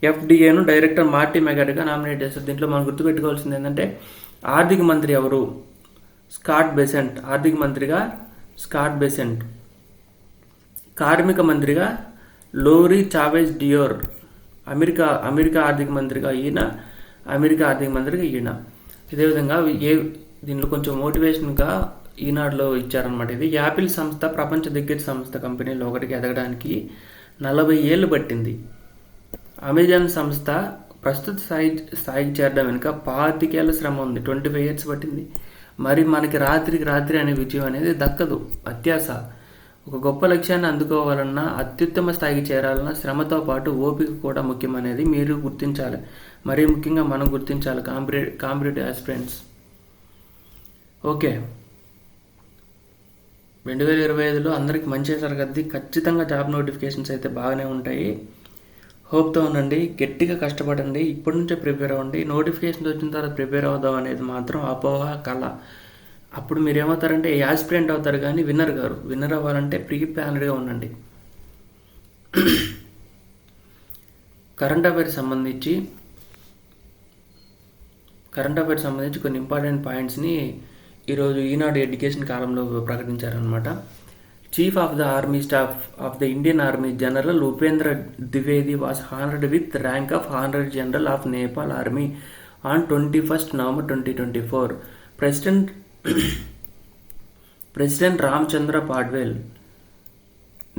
ఎఫ్డిఏను డైరెక్టర్ మార్టీ మెగార్గా నామినేట్ చేశారు. దీంట్లో మనం గుర్తుపెట్టుకోవాల్సింది ఏంటంటే ఆర్థిక మంత్రి ఎవరు? Scott Besant. ఆర్థిక మంత్రిగా స్కాట్ బెసెంట్, కార్మిక మంత్రిగా లోరీ చావెజ్ డియోర్, అమెరికా ఆర్థిక మంత్రిగా ఈయన, ఇదే విధంగా దీనిలో కొంచెం మోటివేషన్గా ఈనాడులో ఇచ్చారనమాట. ఇది యాపిల్ సంస్థ ప్రపంచ దిగ్గజ సంస్థ కంపెనీలో ఒకటికి ఎదగడానికి 40 ఏళ్ళు పట్టింది. అమెజాన్ సంస్థ ప్రస్తుత స్థాయికి చేరడం వెనుక 25 ఏళ్ల శ్రమ ఉంది. 25 years పట్టింది. మరి మనకి రాత్రికి రాత్రి అనే విజయం అనేది దక్కదు. అత్యాశ. ఒక గొప్ప లక్ష్యాన్ని అందుకోవాలన్నా, అత్యుత్తమ స్థాయికి చేరాలన్నా శ్రమతో పాటు ఓపిక కూడా ముఖ్యమనేది మీరు గుర్తించాలి. మరీ ముఖ్యంగా మనం గుర్తించాలి కాంపిటేటివ్ ఆస్పిరెంట్స్. ఓకే, 2025లో అందరికి మంచి జరగద్ది. ఖచ్చితంగా జాబ్ నోటిఫికేషన్స్ అయితే బాగానే ఉంటాయి. హోప్తో ఉండండి, గట్టిగా కష్టపడండి, ఇప్పటి నుంచే ప్రిపేర్ అవ్వండి. నోటిఫికేషన్ వచ్చిన తర్వాత ప్రిపేర్ అవుదాం అనేది మాత్రం అపోహ, కళ. అప్పుడు మీరు ఏమవుతారంటే యాస్పిరెంట్ అవుతారు కానీ విన్నర్ అవ్వాలంటే ప్రీ ప్లాన్డ్గా ఉండండి. కరెంట్ అఫైర్స్ సంబంధించి కొన్ని ఇంపార్టెంట్ పాయింట్స్ని ఈరోజు ఈనాడు ఎడ్యుకేషన్ కాలంలో ప్రకటించారనమాట. Chief of the army staff of the Indian army general Upendra Dwivedi was honoured with rank of honorary general of Nepal army on 21st November 2024. President Ramchandra Paudel,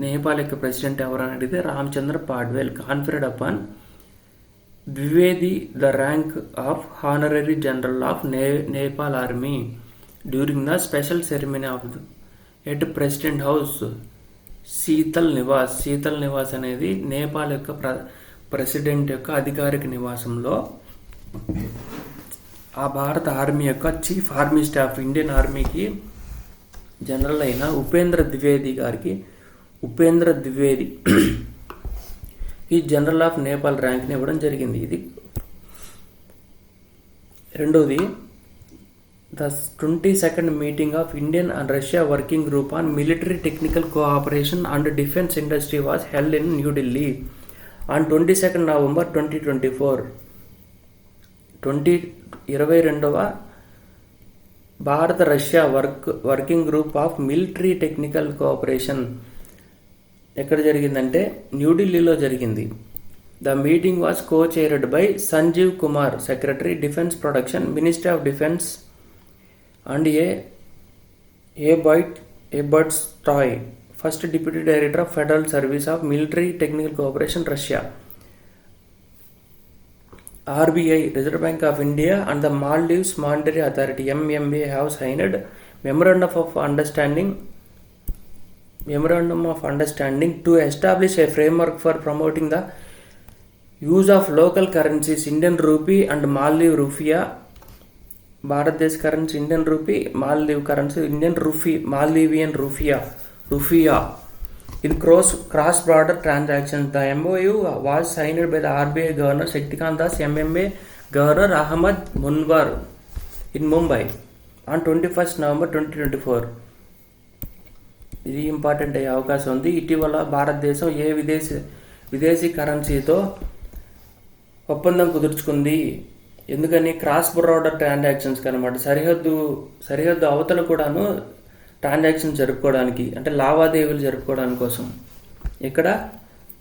Nepal యొక్క ప్రెసిడెంట్ ఎవరని అడిగితే Ramchandra Paudel, conferred upon Dwivedi the rank of honorary general of Nepal army during the special ceremony of at president house Sheetal Niwas అనేది నేపాల్ యొక్క ప్రెసిడెంట్ యొక్క అధికారిక నివాసంలో ఆ భారత ఆర్మీ యొక్క చీఫ్ ఆర్మీ స్టాఫ్ ఇండియన్ ఆర్మీకి జనరల్ అయిన ఉపేంద్ర ద్వివేది ఈ జనరల్ ఆఫ్ నేపాల్ ర్యాంక్ని ఇవ్వడం జరిగింది. ఇది రెండోది, the 22nd meeting of Indian and Russia working group on military technical cooperation and defence industry was held in New Delhi on 22nd November 2024. 22వ భారత Russia working group of military technical cooperation ఎక్కడ జరిగిందంటే న్యూఢిల్లీలో జరిగింది. The meeting was co-chaired by Sanjeev Kumar, secretary defence production, ministry of defence, and ఎబర్ట్స్ టాయ్, first deputy director of federal service of military technical cooperation Russia. RBI, Reserve Bank of India, and the Maldives Monetary Authority (MMA) have signed memorandum of understanding to establish a framework for promoting the use of local currencies Indian rupee and Maldive rufiya. భారతదేశ currency Indian rupee, Maldive currency Indian rupee, Maldivian rufiyaa in cross-border transactions. The MOU was signed by the RBI Governor Shaktikant Das, MMA Governor Ahmad Munwar in Mumbai on 21st November 2024. ఇది ఇంపార్టెంట్ అయ్యే అవకాశం ఉంది. ఇటీవల భారతదేశం ఏ విదేశీ కరెన్సీతో ఒప్పందం కుదుర్చుకుంది? ఎందుకని? క్రాస్ బోర్డర్ ట్రాన్సాక్షన్స్ అనమాట. సరిహద్దు అవతల కూడాను ట్రాన్సాక్షన్ జరుపుకోవడానికి, అంటే లావాదేవీలు జరుపుకోవడానికి కోసం. ఇక్కడ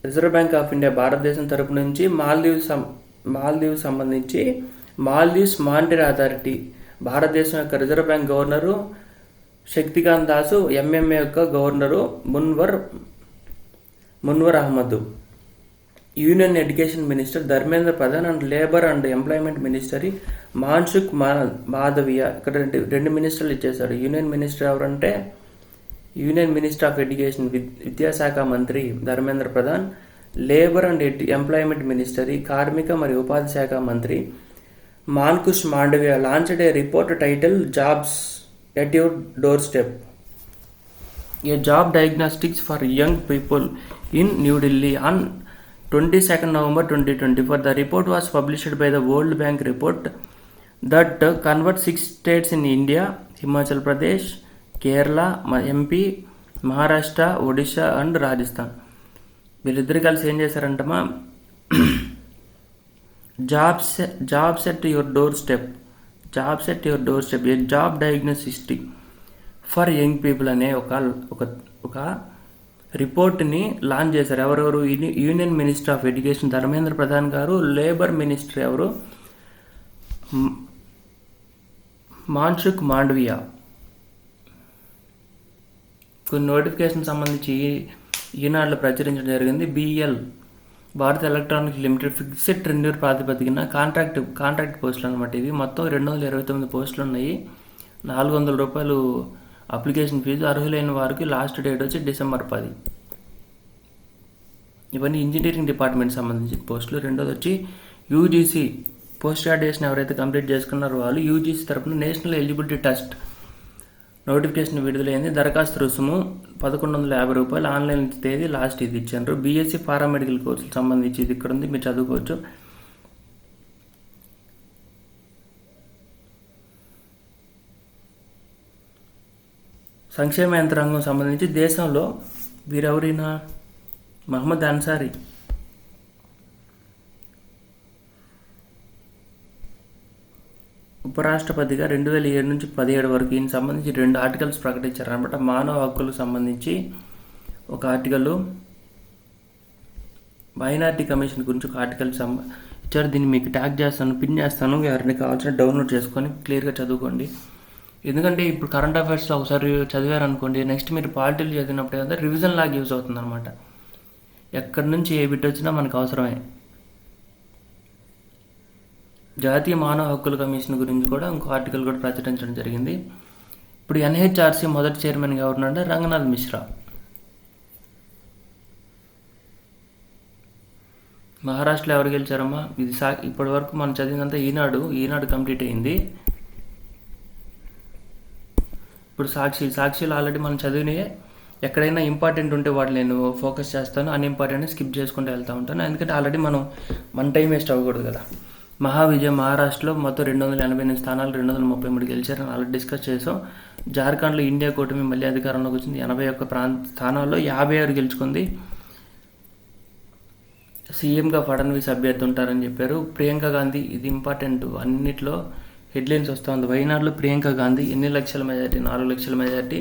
రిజర్వ్ బ్యాంక్ ఆఫ్ ఇండియా భారతదేశం తరపు నుంచి మాల్దీవ్ సంబంధించి మాల్దీవ్స్ మానిటరీ అథారిటీ, భారతదేశం యొక్క reserve bank governor Shaktikanta Das, MMA యొక్క governor Munawar Ahmed, union education minister Dharmendra Pradhan and labour and employment ministry Mansukh Mandaviya. ఇక్కడ రెండు మినిస్టర్లు ఇచ్చేశాడు. యూనియన్ మినిస్టర్ ఎవరంటే యూనియన్ మినిస్టర్ ఆఫ్ ఎడ్యుకేషన్ విద్యాశాఖ మంత్రి Dharmendra Pradhan, labour and employment ministry కార్మిక మరియు ఉపాధి శాఖ మంత్రి Mansukh Mandaviya launched a report title jobs at your door step, a job diagnostics for young people in new Delhi on 22nd November 2024. The report was published by the World Bank report that converts 6 states in India: Himachal Pradesh, Kerala, MP, Maharashtra, Odisha and Rajasthan. వీళ్ళిద్దరు కలిసి ఏం చేశారంటమా, jobs at your door step, a job diagnostic for young people అనే ఒక రిపోర్ట్ని లాంచ్ చేశారు. ఎవరెవరు? Union minister of education Dharmendra Pradhan గారు, లేబర్ మినిస్టర్ ఎవరు? మాన్సుఖ్ మాండవియా. కొన్ని నోటిఫికేషన్ సంబంధించి ఈనాడులో ప్రచురించడం జరిగింది. BEL Bharat electronics limited fixed tenure ప్రాతిపదికన కాంట్రాక్ట్ పోస్టులు అనమాట. ఇవి మొత్తం 229 పోస్టులు ఉన్నాయి. 400 రూపాయలు అప్లికేషన్ ఫీజు. అర్హులైన వారికి లాస్ట్ డేట్ వచ్చి December 10. ఇవన్నీ ఇంజనీరింగ్ డిపార్ట్మెంట్ సంబంధించిన పోస్టులు. రెండోది వచ్చి UGC పోస్ట్ గ్రాడ్యుయేషన్ ఎవరైతే కంప్లీట్ చేసుకున్నారో వాళ్ళు UGC తరఫున నేషనల్ ఎలిజిబిలిటీ టెస్ట్ నోటిఫికేషన్ విడుదలైంది. దరఖాస్తు రుసుము 1150 రూపాయలు. ఆన్లైన్ తేదీ లాస్ట్ ఇది ఇచ్చారు. BSc పారామెడికల్ కోర్సులకు సంబంధించి ఇది ఇక్కడ ఉంది, మీరు చదువుకోవచ్చు. సంక్షేమ యంత్రాంగం సంబంధించి దేశంలో వీరెవరైనా మహమ్మద్ అన్సారీ, ఉపరాష్ట్రపతిగా 2007 నుంచి 2017 వరకు ఈయన సంబంధించి 2 ఆర్టికల్స్ ప్రకటించారు అనమాట. మానవ హక్కులకు సంబంధించి ఒక ఆర్టికల్, మైనార్టీ కమిషన్ గురించి ఒక ఆర్టికల్ ఇచ్చారు. దీన్ని మీకు ట్యాగ్ చేస్తాను, పిన్ చేస్తాను, ఎవరిని కావాల్సిన డౌన్లోడ్ చేసుకొని క్లియర్గా చదువుకోండి. ఎందుకంటే ఇప్పుడు కరెంట్ అఫైర్స్లో ఒకసారి చదివారనుకోండి, నెక్స్ట్ మీరు పాలిటీలు చదివినప్పుడు ఏదంటే రివిజన్ లాగా యూజ్ అవుతుంది అనమాట. ఎక్కడి నుంచి ఏ బిట్ వచ్చినా మనకు అవసరమే. జాతీయ మానవ హక్కుల కమిషన్ గురించి కూడా ఇంకో ఆర్టికల్ కూడా ప్రచురించడం జరిగింది. ఇప్పుడు NHRC మొదటి చైర్మన్గా ఎవరున్నారంటే రంగనాథ్ మిశ్రా. మహారాష్ట్రలో ఎవరు గెలిచారమ్మా? ఇది ఇప్పటి వరకు మనం చదివినంత ఈనాడు కంప్లీట్ అయింది. ఇప్పుడు సాక్షిలు ఆల్రెడీ మనం చదివినయే. ఎక్కడైనా ఇంపార్టెంట్ ఉంటే వాటిని నేను ఫోకస్ చేస్తాను, అన్ఇంపార్టెంట్ స్కిప్ చేసుకుంటూ వెళ్తూ ఉంటాను. ఎందుకంటే ఆల్రెడీ మన టైం వేస్ట్ అవ్వకూడదు కదా. మహావిజయం మహారాష్ట్రలో మొత్తం 288 స్థానాలు 233 గెలిచారని ఆల్రెడీ డిస్కస్ చేసాం. జార్ఖండ్లో ఇండియా కూటమి మళ్ళీ అధికారంలోకి వచ్చింది. 81 స్థానాల్లో 56 గెలుచుకుంది. సీఎంగా ఫడ్నవీస్ అభ్యర్థి ఉంటారని చెప్పారు. ప్రియాంక గాంధీ, ఇది ఇంపార్టెంట్, అన్నిట్లో హెడ్లైన్స్ వస్తూ ఉంది. వైనాడులో ప్రియాంక గాంధీ ఎన్ని లక్షల మెజార్టీ? 4 లక్షల మెజార్టీ.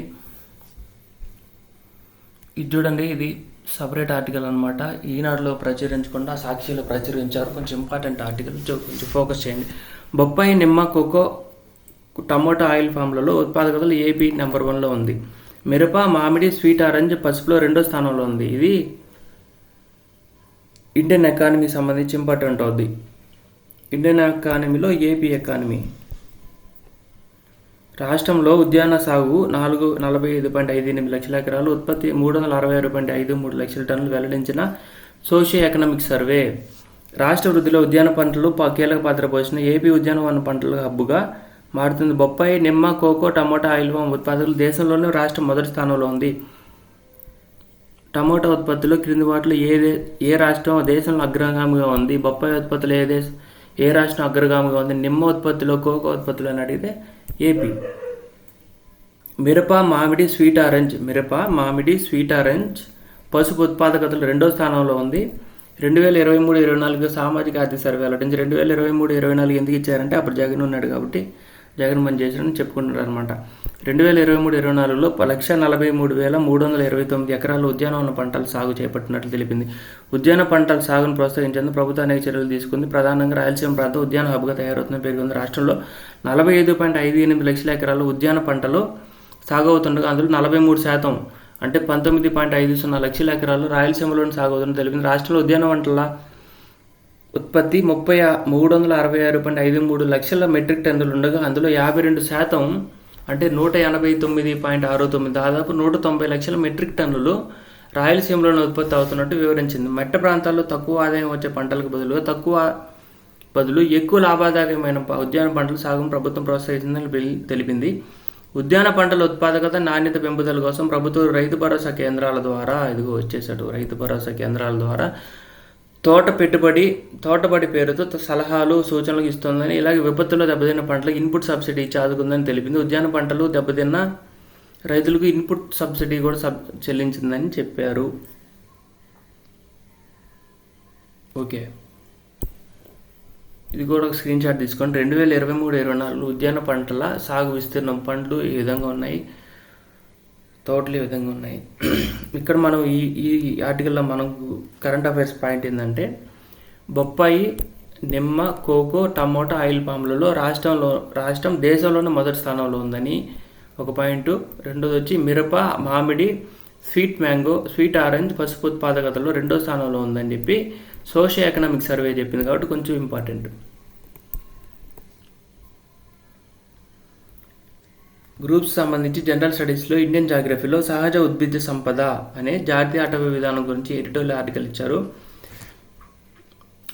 ఇది చూడండి, ఇది సపరేట్ ఆర్టికల్ అనమాట. ఈనాడులో ప్రచురించకుండా సాక్షిలో ప్రచురించారు. కొంచెం ఇంపార్టెంట్ ఆర్టికల్, కొంచెం ఫోకస్ చేయండి. బొప్పాయి, నిమ్మ, కోకో, టమోటా ఆయిల్ ఫామ్లలో ఉత్పాదకతలు AP నెంబర్ 1లో ఉంది. మిరప, మామిడి, స్వీట్ ఆరెంజ్, పసుపులో 2వ స్థానంలో ఉంది. ఇది ఇండియన్ ఎకానమీ సంబంధించి ఇంపార్టెంట్ అవుద్ది. ఇండియన్ ఎకానమీలో AP ఎకానమీ. రాష్ట్రంలో ఉద్యాన సాగు 45.58 లక్షల ఎకరాలు, ఉత్పత్తి 366.53 లక్షల టన్నులు వెల్లడించిన సోషియో ఎకనామిక్ సర్వే. రాష్ట్ర వృద్ధిలో ఉద్యాన పంటలు కీలక పాత్ర పోషిన AP ఉద్యానవన పంటల హబ్బుగా మారుతుంది. బొప్పాయి, నిమ్మ, కోకో, టమోటా ఆయిల్ ఫామ్ ఉత్పాదకులు దేశంలోనే రాష్ట్రం మొదటి స్థానంలో ఉంది. టమోటా ఉత్పత్తిలో క్రింది వాటిలో ఏ రాష్ట్రం దేశంలో అగ్రగామిగా ఉంది? బొప్పాయి ఉత్పత్తిలో ఏ రాష్ట్రం అగ్రగామిగా ఉంది? నిమ్మ ఉత్పత్తిలో, కోకో ఉత్పత్తిలో అని అడిగితే AP. మిరప, మామిడి, స్వీట్ ఆరెంజ్, పసుపు ఉత్పాదకతలు 2వ స్థానంలో ఉంది. 2023-24 సామాజిక ఆర్థిక సర్వే వెల్లడించి 2023-24 ఎందుకు ఇచ్చారంటే అప్పుడు జగన్ ఉన్నాడు కాబట్టి జగన్మోహన్ చేశారని చెప్పుకుంటున్నారు అనమాట. 2023-24లో 1,43,329 ఎకరాలు ఉద్యానవన పంటల సాగు చేపట్టినట్లు తెలిపింది. ఉద్యాన పంటల సాగును ప్రోత్సహించేందుకు ప్రభుత్వం అనేక చర్యలు తీసుకుంది. ప్రధానంగా రాయలసీమ ప్రాంతం ఉద్యాన హబ్గా తయారవుతుందని పేర్కొంది. రాష్ట్రంలో 45.58 లక్షల ఎకరాలు ఉద్యాన పంటలు సాగు అవుతుండగా అందులో 43% అంటే 19.50 లక్షల ఎకరాలు రాయలసీమలోని సాగు అవుతుందని తెలిపింది. రాష్ట్రంలో ఉద్యాన పంటల ఉత్పత్తి 366.53 లక్షల మెట్రిక్ టన్నులు ఉండగా అందులో 52% అంటే 189.69 దాదాపు 190 లక్షల మెట్రిక్ టన్నులు రాయలసీమలోనే ఉత్పత్తి అవుతున్నట్టు వివరించింది. మెట్ట ప్రాంతాల్లో తక్కువ ఆదాయం వచ్చే పంటలకు బదులు ఎక్కువ లాభదాయకమైన ఉద్యాన పంటల సాగును ప్రభుత్వం ప్రోత్సహిస్తుందని తెలిపింది. ఉద్యాన పంటల ఉత్పాదకత నాణ్యత పెంపుదల కోసం ప్రభుత్వం రైతు భరోసా కేంద్రాల ద్వారా తోటబడి పేరుతో సలహాలు సూచనలు ఇస్తోందని, ఇలాగే విపత్తులో దెబ్బతిన్న పంటలకు ఇన్పుట్ సబ్సిడీ ఇచ్చి ఆదుకుందని తెలిపింది. ఉద్యాన పంటలు దెబ్బతిన్న రైతులకు ఇన్పుట్ సబ్సిడీ కూడా చెల్లించిందని చెప్పారు. ఓకే, ఇది కూడా ఒక స్క్రీన్ షాట్ తీసుకోండి. 2023-24 ఉద్యాన పంటల సాగు విస్తీర్ణం పండ్లు ఈ విధంగా ఉన్నాయి, తోటలు ఈ విధంగా ఉన్నాయి. ఇక్కడ మనం ఈ ఆర్టికల్లో మనకు కరెంట్ అఫైర్స్ పాయింట్ ఏంటంటే, బొప్పాయి, నిమ్మ, కోకో, టమోటా, ఆయిల్ పామ్లలో రాష్ట్రం దేశంలోనే మొదటి స్థానంలో ఉందని ఒక పాయింట్. రెండోది వచ్చి మిరప, మామిడి, స్వీట్ మ్యాంగో, స్వీట్ ఆరెంజ్, పసుపు ఉత్పాదకతలో 2వ స్థానంలో ఉందని చెప్పి సోషియో ఎకనామిక్ సర్వే చెప్పింది కాబట్టి కొంచెం ఇంపార్టెంట్. గ్రూప్స్ సంబంధించి జనరల్ స్టడీస్లో ఇండియన్ జాగ్రఫీలో సహజ ఉద్భిద సంపద అనే జాతీయ అటవీ విధానం గురించి ఎడిటోరియల్ ఆర్టికల్ ఇచ్చారు.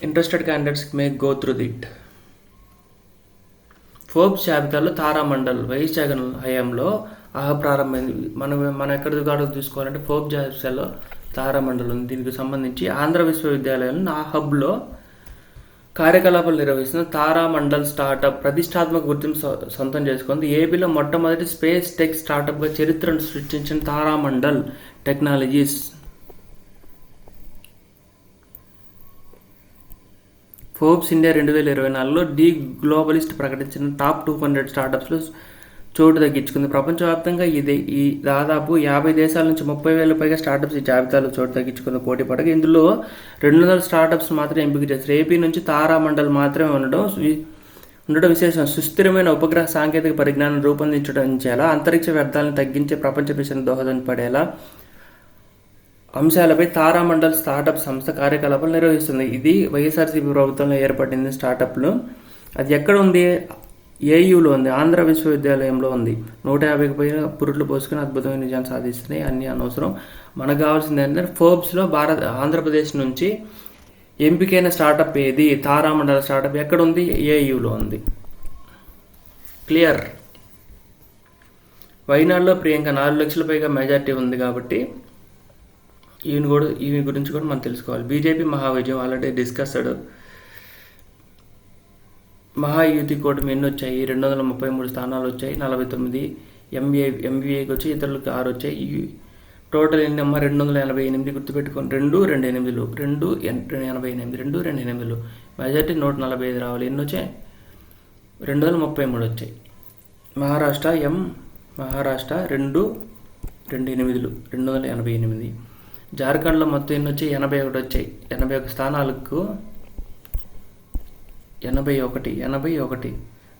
Interested candidates may go through it. Forbes జాబితాలో తారామండల్ వైఎస్ జగన్ హయాంలో ప్రారంభమైంది. మనం ఎక్కడి కాడో తీసుకోవాలంటే ఫోర్బ్స్ జాబితాలో తారామండల్ ఉంది. దీనికి సంబంధించి ఆంధ్ర విశ్వవిద్యాలయం ఆ హబ్లో కార్యకలాపాలు నిర్వహిస్తున్న తారామండల్ స్టార్టప్ ప్రతిష్టాత్మక గుర్తింపు సొంతం చేసుకుంది. ఏపీలో మొట్టమొదటి స్పేస్ టెక్ స్టార్టప్గా చరిత్రను సృష్టించిన తారామండల్ టెక్నాలజీస్ ఫోర్బ్స్ ఇండియా 2024లో డి గ్లోబలిస్ట్ ప్రకటించిన టాప్ 200 స్టార్టప్స్లో చోటు దక్కించుకుంది. ప్రపంచవ్యాప్తంగా ఈ దాదాపు 50 దేశాల నుంచి 30,000 పైగా స్టార్టప్స్ ఈ జాబితాలో చోటు దక్కించుకున్న పోటీ పడగా ఇందులో 200 స్టార్టప్స్ మాత్రమే ఎంపిక చేశారు. ఏపీ నుంచి తారామండల్ మాత్రమే ఉండడం విశేషం. సుస్థిరమైన ఉపగ్రహ సాంకేతిక పరిజ్ఞానం రూపొందించేలా, అంతరిక్ష వ్యర్థాలను తగ్గించే ప్రపంచ మిషన్ దోహదపడేలా అంశాలపై తారామండల్ స్టార్టప్ సంస్థ కార్యకలాపాలు నిర్వహిస్తుంది. ఇది వైఎస్ఆర్సీపీ ప్రభుత్వంలో ఏర్పడింది స్టార్టప్లు. అది ఎక్కడ ఉంది? ఏయూలో ఉంది, ఆంధ్ర విశ్వవిద్యాలయంలో ఉంది. 150కి పైన పురుట్లు పోసుకుని అద్భుతమైన విజయాన్ని సాధిస్తున్నాయి. అన్నీ అనవసరం. మనకు కావాల్సింది ఏంటంటే ఫోర్బ్స్లో ఆంధ్రప్రదేశ్ నుంచి ఎంపికైన స్టార్టప్ ఏది? తారామండల స్టార్టప్ ఎక్కడ ఉంది? ఏయూలో ఉంది. క్లియర్. వైనాడులో ప్రియాంక 4 లక్షల పైగా మెజార్టీ ఉంది కాబట్టి ఈయన గురించి కూడా మనం తెలుసుకోవాలి. బీజేపీ మహావిజయం ఆల్రెడీ డిస్కస్డ్. మహాయుతి కూటమి ఎన్ని వచ్చాయి? 233 స్థానాలు వచ్చాయి. 49 ఎంబీఏకి వచ్చి ఇతరులకు 6 వచ్చాయి. టోటల్ ఎన్ని అమ్మ? 288. గుర్తుపెట్టుకోండి. 288 మెజార్టీ 145 రావాలి. ఎన్ని వచ్చాయి? 233 వచ్చాయి. మహారాష్ట్ర 288. జార్ఖండ్లో మొత్తం ఎన్ని వచ్చాయి? 81 వచ్చాయి. 81 స్థానాలకు 81.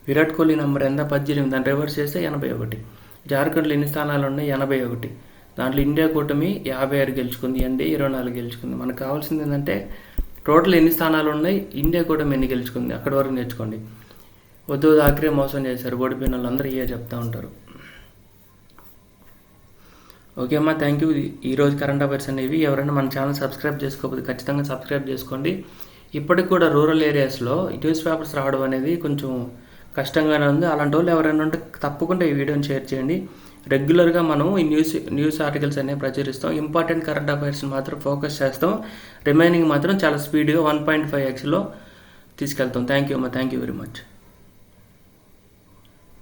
విరాట్ కోహ్లీ నెంబర్ ఎంత? 18. దాన్ని రివర్స్ చేస్తే 81. జార్ఖండ్లో ఎన్ని స్థానాలు ఉన్నాయి? 81. దాంట్లో ఇండియా కూటమి 56 గెలుచుకుంది, ఎన్డీఏ 24 గెలుచుకుంది. మనకు కావాల్సింది ఏంటంటే టోటల్ ఎన్ని స్థానాలు ఉన్నాయి, ఇండియా కూటమి ఎన్ని గెలుచుకుంది, అక్కడి వరకు నేర్చుకోండి. వద్దు ఆఖరే మోసం చేశారు, ఓడిపోయిన వాళ్ళందరూ ఇవే చెప్తూ ఉంటారు. ఓకే అమ్మా, థ్యాంక్ యూ. ఈరోజు కరెంట్ అఫైర్స్ అనేవి. ఎవరైనా మన ఛానల్ సబ్స్క్రైబ్ చేసుకోకపోతే ఖచ్చితంగా సబ్స్క్రైబ్ చేసుకోండి. ఇప్పటికి కూడా రూరల్ ఏరియాస్లో న్యూస్ పేపర్స్ రావడం అనేది కొంచెం కష్టంగానే ఉంది. అలాంటి వాళ్ళు ఎవరైనా ఉంటే తప్పకుండా ఈ వీడియోని షేర్ చేయండి. రెగ్యులర్గా మనం ఈ న్యూస్ ఆర్టికల్స్ అనేవి ప్రచురిస్తాం. ఇంపార్టెంట్ కరెంట్ అఫైర్స్ని మాత్రం ఫోకస్ చేస్తాం. రిమైనింగ్ మాత్రం చాలా స్పీడ్గా 1.5x తీసుకెళ్తాం. థ్యాంక్ యూ అమ్మా, థ్యాంక్ యూ వెరీ మచ్.